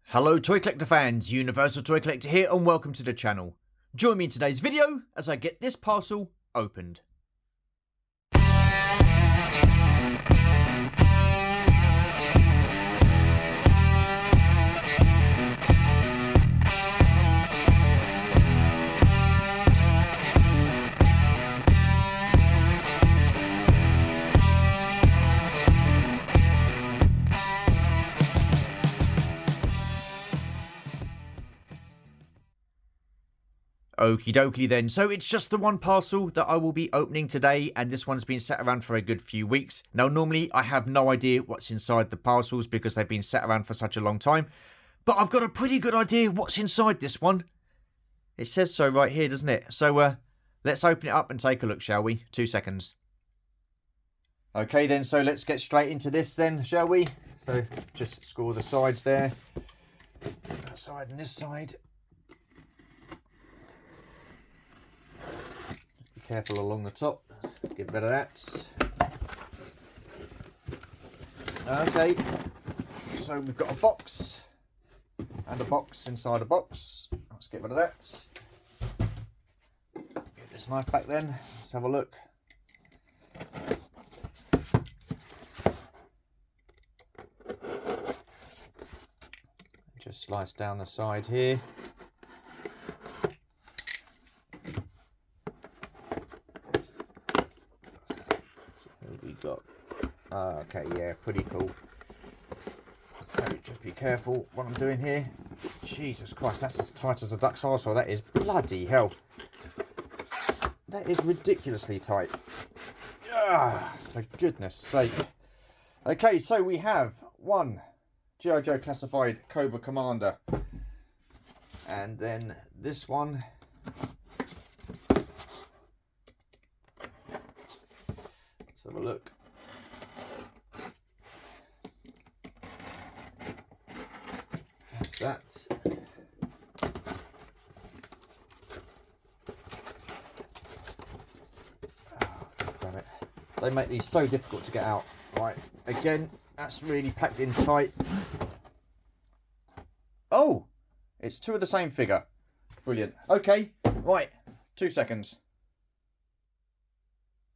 Hello Toy Collector fans, Universal Toy Collector here and welcome to the channel. Join me in today's video as I get this parcel opened. Okie dokie then, so it's just the one parcel that I will be opening today, and this one's been sat around for a good few weeks. Now normally I have no idea what's inside the parcels because they've been sat around for such a long time, but I've got a pretty good idea what's inside this one. It says so right here, doesn't it? So let's open it up and take a look, shall we? 2 seconds. Okay then, so let's get straight into this then, shall we? So just score the sides there. That side and this side. Careful along the top, get rid of that. Okay, so we've got a box and a box inside a box. Let's get rid of that. Get this knife back then, let's have a look. Just slice down the side here. Okay, yeah, pretty cool. So just be careful what I'm doing here. Jesus Christ, that's as tight as a duck's arsehole. That is bloody hell. That is ridiculously tight. For goodness sake. Okay, so we have one G.I. Joe classified Cobra Commander. And then this one. Let's have a look. That. Oh, damn it. They make these so difficult to get out. Right, again, that's really packed in tight. Oh, it's two of the same figure. Brilliant. Okay, right, 2 seconds.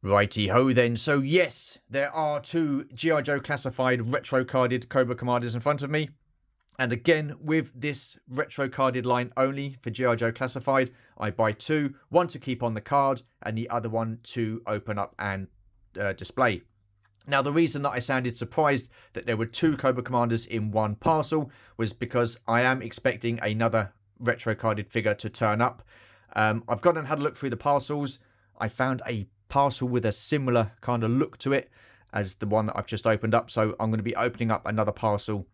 Righty-ho then, so yes, there are two G.I. Joe classified retro carded Cobra Commanders in front of me. And again, with this retro carded line only for G.I. Joe Classified, I buy two. One to keep on the card and the other one to open up and display. Now, the reason that I sounded surprised that there were two Cobra Commanders in one parcel was because I am expecting another retro carded figure to turn up. I've gone and had a look through the parcels. I found a parcel with a similar kind of look to it as the one that I've just opened up. So I'm going to be opening up another parcel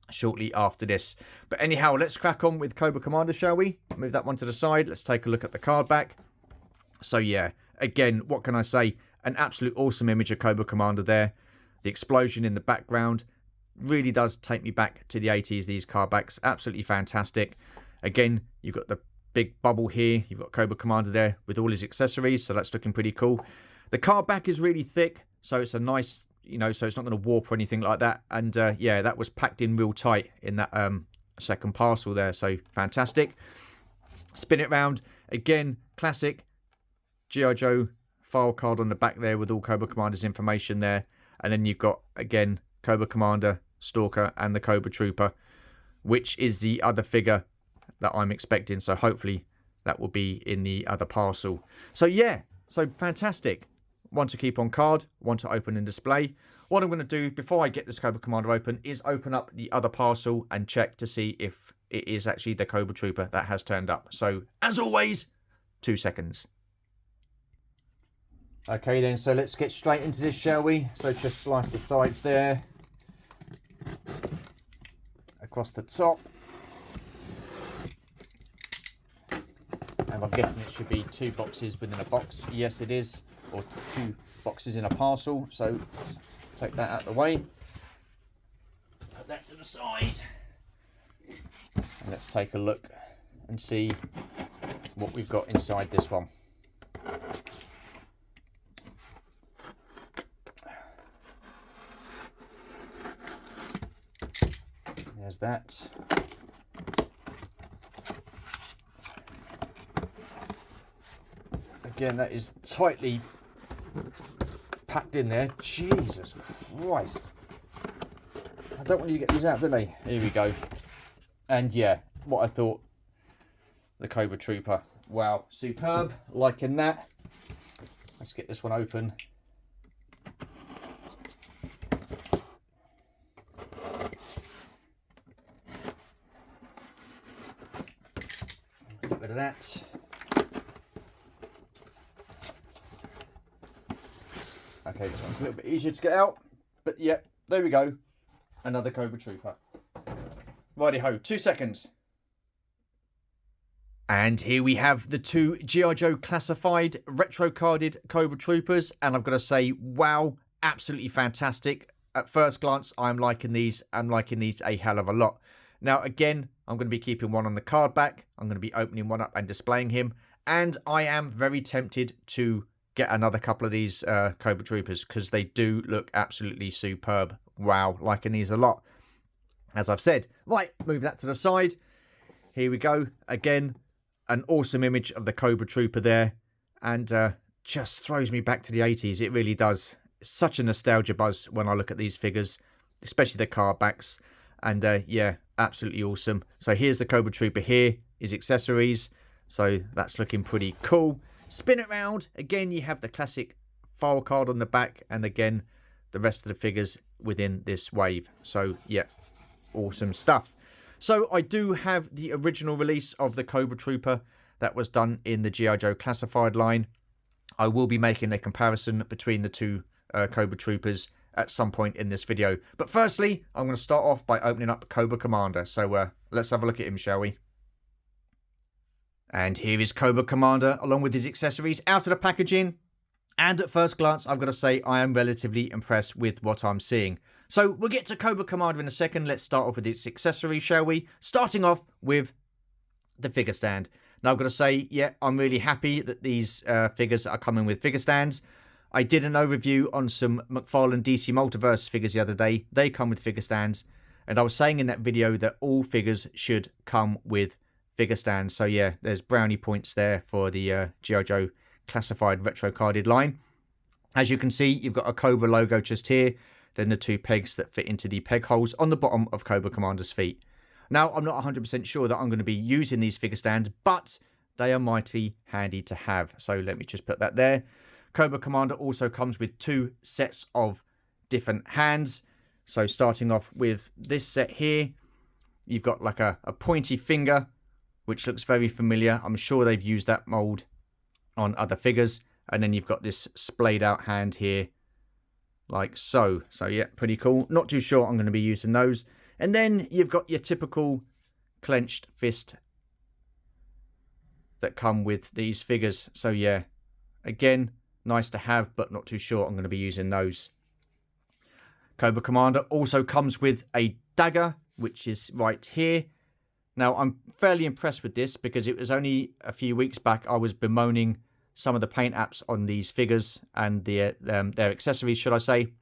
shortly after this. But anyhow, let's crack on with Cobra Commander, shall we? Move that one to the side. Let's take a look at the card back. So yeah, again, what can I say? An absolute awesome image of Cobra Commander there. The explosion in the background really does take me back to the 80s, these card backs. Absolutely fantastic. Again, you've got the big bubble here. You've got Cobra Commander there with all his accessories, so that's looking pretty cool. The card back is really thick, so it's a nice, you know, so it's not going to warp or anything like that. And yeah, that was packed in real tight in that second parcel there. So fantastic. Spin it round. Again, classic G.I. Joe file card on the back there with all Cobra Commander's information there. And then you've got, again, Cobra Commander, Stalker, and the Cobra Trooper, which is the other figure that I'm expecting. So hopefully that will be in the other parcel. So yeah, so fantastic. One to keep on card, one to open and display. What I'm going to do before I get this Cobra Commander open is open up the other parcel and check to see if it is actually the Cobra Trooper that has turned up. So, as always, 2 seconds. Okay then, so let's get straight into this, shall we? So just slice the sides there. Across the top. And I'm guessing it should be 2 boxes within a box. Yes, it is. Or 2 boxes in a parcel. So let's take that out of the way. Put that to the side. And let's take a look and see what we've got inside this one. There's that. Again, that is tightly packed in there. Jesus Christ. I don't want you to get these out, do I? Here we go. And yeah, what I thought. The Cobra Trooper. Wow, superb. Liking that. Let's get this one open. Get rid of that. Okay, this one's a little bit easier to get out. But yeah, there we go. Another Cobra Trooper. Righty-ho, 2 seconds. And here we have the two G.I. Joe classified retro carded Cobra Troopers. And I've got to say, wow, absolutely fantastic. At first glance, I'm liking these. I'm liking these a hell of a lot. Now, again, I'm going to be keeping one on the card back. I'm going to be opening one up and displaying him. And I am very tempted to get another couple of these Cobra Troopers because they do look absolutely superb. Wow, liking these a lot. As I've said. Right, move that to the side. Here we go. Again, an awesome image of the Cobra Trooper there. And just throws me back to the 80s. It really does. It's such a nostalgia buzz when I look at these figures. Especially the card backs. And yeah, absolutely awesome. So here's the Cobra Trooper here. His accessories. So that's looking pretty cool. Spin it round. Again, you have the classic file card on the back. And again, the rest of the figures within this wave. So yeah, awesome stuff. So I do have the original release of the Cobra Trooper that was done in the G.I. Joe classified line. I will be making a comparison between the two Cobra Troopers at some point in this video. But firstly, I'm going to start off by opening up Cobra Commander. So let's have a look at him, shall we? And here is Cobra Commander along with his accessories out of the packaging. And at first glance, I've got to say I am relatively impressed with what I'm seeing. So we'll get to Cobra Commander in a second. Let's start off with its accessories, shall we? Starting off with the figure stand. Now I've got to say, yeah, I'm really happy that these figures are coming with figure stands. I did an overview on some McFarlane DC Multiverse figures the other day. They come with figure stands. And I was saying in that video that all figures should come with figure stands. So yeah, there's brownie points there for the G.I. Joe classified retro carded line. As you can see, you've got a Cobra logo just here. Then the two pegs that fit into the peg holes on the bottom of Cobra Commander's feet. Now, I'm not 100% sure that I'm going to be using these figure stands, but they are mighty handy to have. So let me just put that there. Cobra Commander also comes with two sets of different hands. So starting off with this set here, you've got like a pointy finger, which looks very familiar. I'm sure they've used that mold on other figures. And then you've got this splayed out hand here, like so. So yeah, pretty cool. Not too sure I'm going to be using those. And then you've got your typical clenched fist that come with these figures. So yeah, again, nice to have, but not too sure I'm going to be using those. Cobra Commander also comes with a dagger, which is right here. Now, I'm fairly impressed with this because it was only a few weeks back I was bemoaning some of the paint apps on these figures and their accessories, should I say.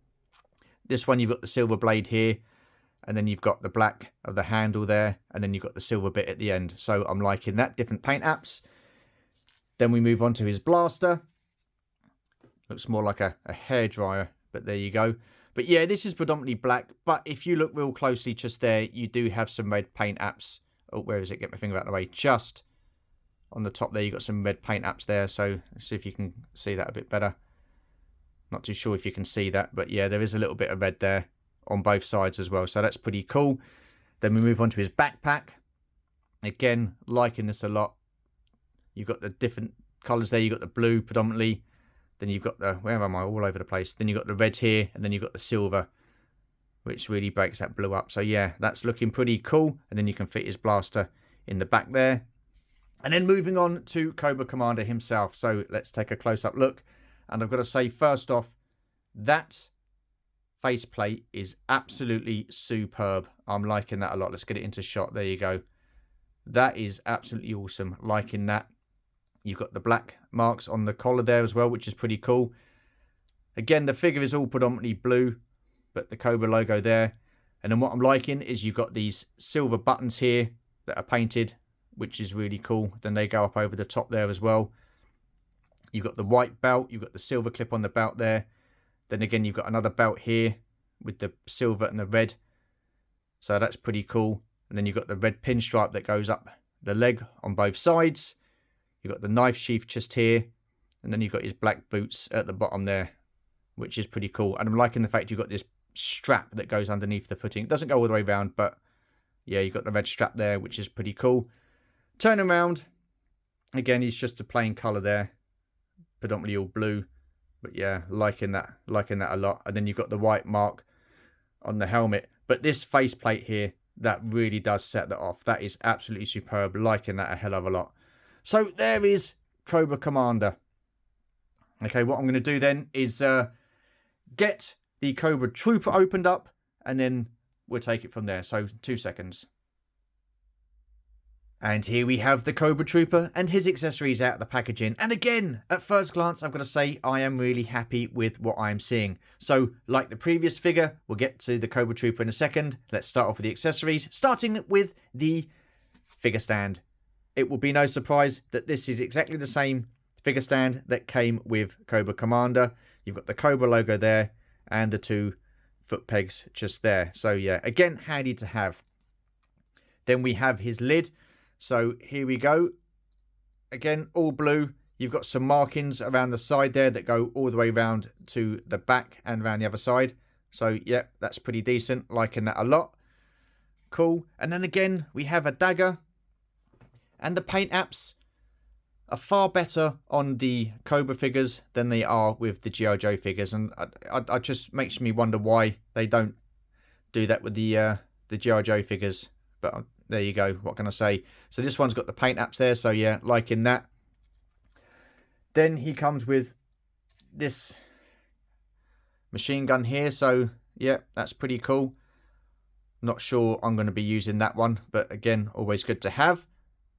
This one, you've got the silver blade here, and then you've got the black of the handle there, and then you've got the silver bit at the end. So I'm liking that, different paint apps. Then we move on to his blaster. Looks more like a hairdryer, but there you go. But yeah, this is predominantly black, but if you look real closely just there, you do have some red paint apps. Oh, where is it? Get my finger out of the way. Just on the top there, you've got some red paint apps there. So let's see if you can see that a bit better. Not too sure if you can see that, but yeah, there is a little bit of red there on both sides as well. So that's pretty cool. Then we move on to his backpack. Again, liking this a lot. You've got the different colours there. You've got the blue predominantly. Then you've got the, where am I? All over the place. Then you've got the red here, and then you've got the silver, which really breaks that blue up. So yeah, that's looking pretty cool. And then you can fit his blaster in the back there. And then moving on to Cobra Commander himself. So let's take a close-up look. And I've got to say, first off, that faceplate is absolutely superb. I'm liking that a lot. Let's get it into shot. There you go. That is absolutely awesome. Liking that. You've got the black marks on the collar there as well, which is pretty cool. Again, the figure is all predominantly blue, but the Cobra logo there. And then what I'm liking is you've got these silver buttons here that are painted, which is really cool. Then they go up over the top there as well. You've got the white belt. You've got the silver clip on the belt there. Then again, you've got another belt here with the silver and the red. So that's pretty cool. And then you've got the red pinstripe that goes up the leg on both sides. You've got the knife sheath just here. And then you've got his black boots at the bottom there, which is pretty cool. And I'm liking the fact you've got this strap that goes underneath the footing. It doesn't go all the way around, but yeah, you've got the red strap there, which is pretty cool. Turn around. Again, he's just a plain colour there. Predominantly all blue. But yeah, liking that a lot. And then you've got the white mark on the helmet. But this faceplate here, that really does set that off. That is absolutely superb. Liking that a hell of a lot. So there is Cobra Commander. Okay, what I'm going to do then is get the Cobra Trooper opened up, and then we'll take it from there. So 2 seconds. And here we have the Cobra Trooper and his accessories out of the packaging. And again, at first glance, I've got to say I am really happy with what I'm seeing. So, like the previous figure, we'll get to the Cobra Trooper in a second. Let's start off with the accessories, starting with the figure stand. It will be no surprise that this is exactly the same figure stand that came with Cobra Commander. You've got the Cobra logo there and the 2 foot pegs just there. So, yeah, again, handy to have. Then we have his lid. So here we go. Again, all blue. You've got some markings around the side there that go all the way around to the back and around the other side. So, yeah, that's pretty decent. Liking that a lot. Cool. And then again, we have a dagger. And the paint apps are far better on the Cobra figures than they are with the G.I. Joe figures. And it just makes me wonder why they don't do that with the G.I. Joe figures. But there you go. What can I say? So this one's got the paint apps there. So yeah, liking that. Then he comes with this machine gun here. So yeah, that's pretty cool. Not sure I'm going to be using that one. But again, always good to have.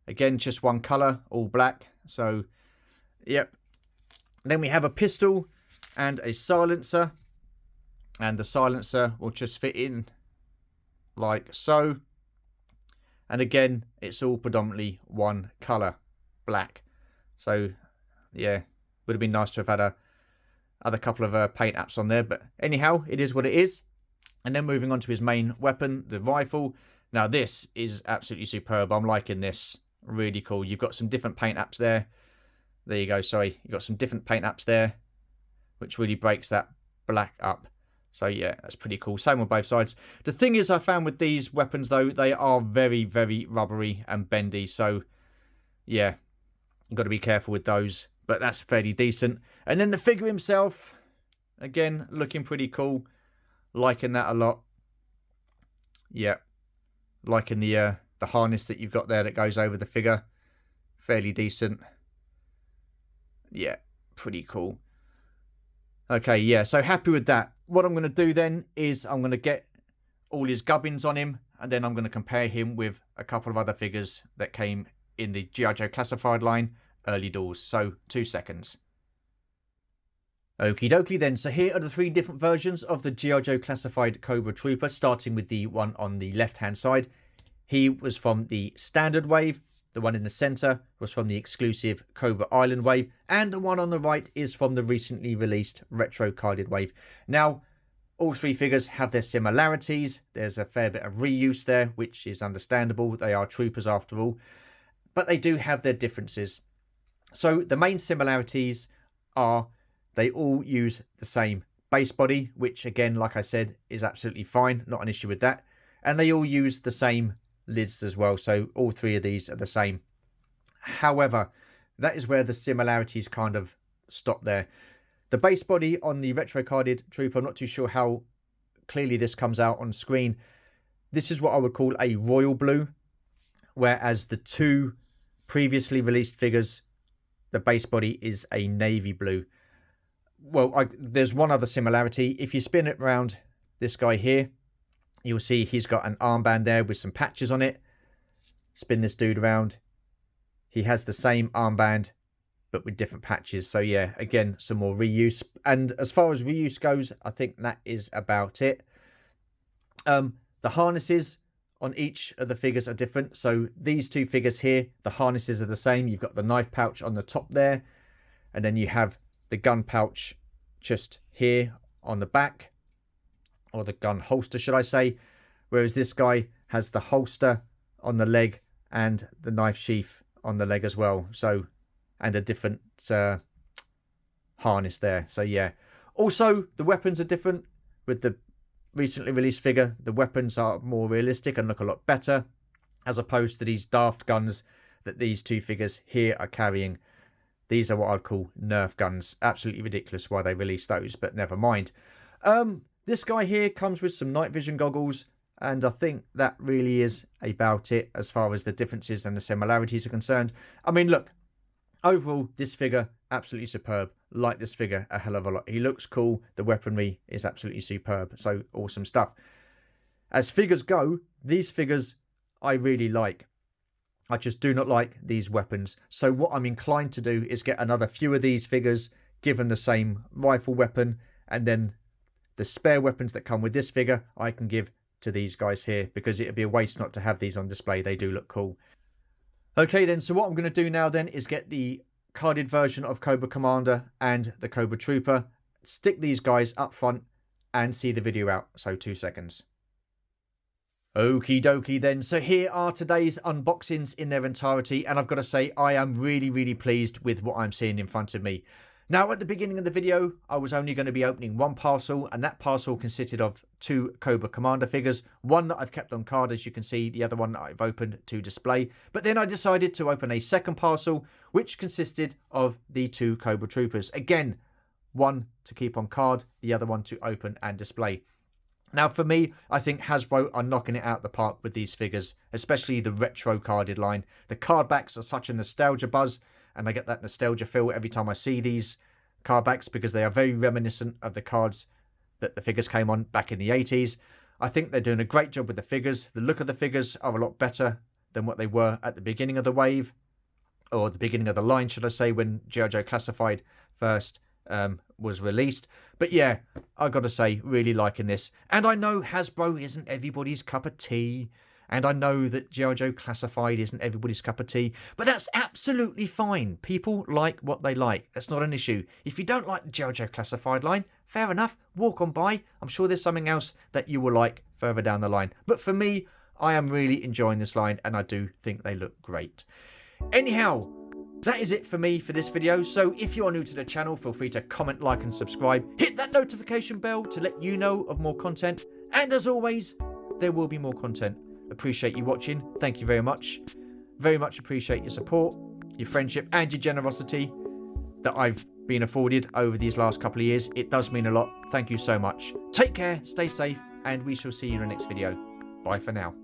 Again, just one colour, all black. So yep. Then we have a pistol and a silencer. And the silencer will just fit in like so. And again, it's all predominantly one colour, black. So, yeah, would have been nice to have had other couple of paint apps on there. But anyhow, it is what it is. And then moving on to his main weapon, the rifle. Now, this is absolutely superb. I'm liking this. Really cool. You've got some different paint apps there. There you go, sorry. You've got some different paint apps there, which really breaks that black up. So, yeah, that's pretty cool. Same on both sides. The thing is, I found with these weapons, though, they are very, very rubbery and bendy. So, yeah, you've got to be careful with those. But that's fairly decent. And then the figure himself, again, looking pretty cool. Liking that a lot. Yeah, liking the harness that you've got there that goes over the figure. Fairly decent. Yeah, pretty cool. Okay, yeah, so happy with that. What I'm going to do then is I'm going to get all his gubbins on him, and then I'm going to compare him with a couple of other figures that came in the G.I. Joe Classified line early doors. So 2 seconds. Okie dokie then. So here are the 3 different versions of the G.I. Joe Classified Cobra Trooper, starting with the one on the left-hand side. He was from the standard wave. The one in the centre was from the exclusive Cobra Island wave. And the one on the right is from the recently released retro carded wave. Now, all 3 figures have their similarities. There's a fair bit of reuse there, which is understandable. They are troopers after all. But they do have their differences. So the main similarities are they all use the same base body, which again, like I said, is absolutely fine. Not an issue with that. And they all use the same lids as well, so all 3 of these are the same. However, that is where the similarities kind of stop there. The base body on the retro carded Trooper, I'm not too sure how clearly this comes out on screen. This is what I would call a royal blue, whereas the 2 previously released figures, the base body is a navy blue. Well, there's one other similarity. If you spin it around this guy here, you'll see he's got an armband there with some patches on it. Spin this dude around. He has the same armband, but with different patches. So yeah, again, some more reuse. And as far as reuse goes, I think that is about it. The harnesses on each of the figures are different. So these 2 figures here, the harnesses are the same. You've got the knife pouch on the top there. And then you have the gun pouch just here on the back, or the gun holster, should I say. Whereas this guy has the holster on the leg and the knife sheath on the leg as well. So, and a different harness there. So yeah. Also, the weapons are different. With the recently released figure, the weapons are more realistic and look a lot better, as opposed to these daft guns that these two figures here are carrying. These are what I'd call Nerf guns. Absolutely ridiculous why they released those, but never mind. This guy here comes with some night vision goggles, and I think that really is about it as far as the differences and the similarities are concerned. I mean, look, overall, this figure, absolutely superb. Like this figure a hell of a lot. He looks cool. The weaponry is absolutely superb. So, awesome stuff. As figures go, these figures I really like. I just do not like these weapons. So what I'm inclined to do is get another few of these figures, given the same rifle weapon, and then the spare weapons that come with this figure I can give to these guys here, because it would be a waste not to have these on display. They do look cool. Okay then, so what I'm going to do now then is get the carded version of Cobra Commander and the Cobra Trooper, stick these guys up front and see the video out. So 2 seconds. Okie dokie then, so here are today's unboxings in their entirety, and I've got to say I am really pleased with what I'm seeing in front of me. Now at the beginning of the video I was only going to be opening one parcel, and that parcel consisted of 2 Cobra Commander figures, one that I've kept on card as you can see, the other one that I've opened to display, but then I decided to open a second parcel which consisted of the 2 Cobra Troopers. Again, one to keep on card, the other one to open and display. Now for me, I think Hasbro are knocking it out the park with these figures, especially the retro carded line. The card backs are such a nostalgia buzz, and I get that nostalgia feel every time I see these card backs, because they are very reminiscent of the cards that the figures came on back in the 80s. I think they're doing a great job with the figures. The look of the figures are a lot better than what they were at the beginning of the wave, or the beginning of the line, should I say, when G.I. Joe Classified first was released. But yeah, I gotta say, really liking this. And I know Hasbro isn't everybody's cup of tea, and I know that G.I. Joe Classified isn't everybody's cup of tea, but that's absolutely fine. People like what they like. That's not an issue. If you don't like the G.I. Joe Classified line, fair enough, walk on by. I'm sure there's something else that you will like further down the line. But for me, I am really enjoying this line, and I do think they look great. Anyhow, that is it for me for this video. So if you are new to the channel, feel free to comment, like and subscribe. Hit that notification bell to let you know of more content. And as always, there will be more content. Appreciate you watching. Thank you very much. Very much appreciate your support, your friendship and your generosity that I've been afforded over these last couple of years. It does mean a lot. Thank you so much. Take care, stay safe, and we shall see you in the next video. Bye for now.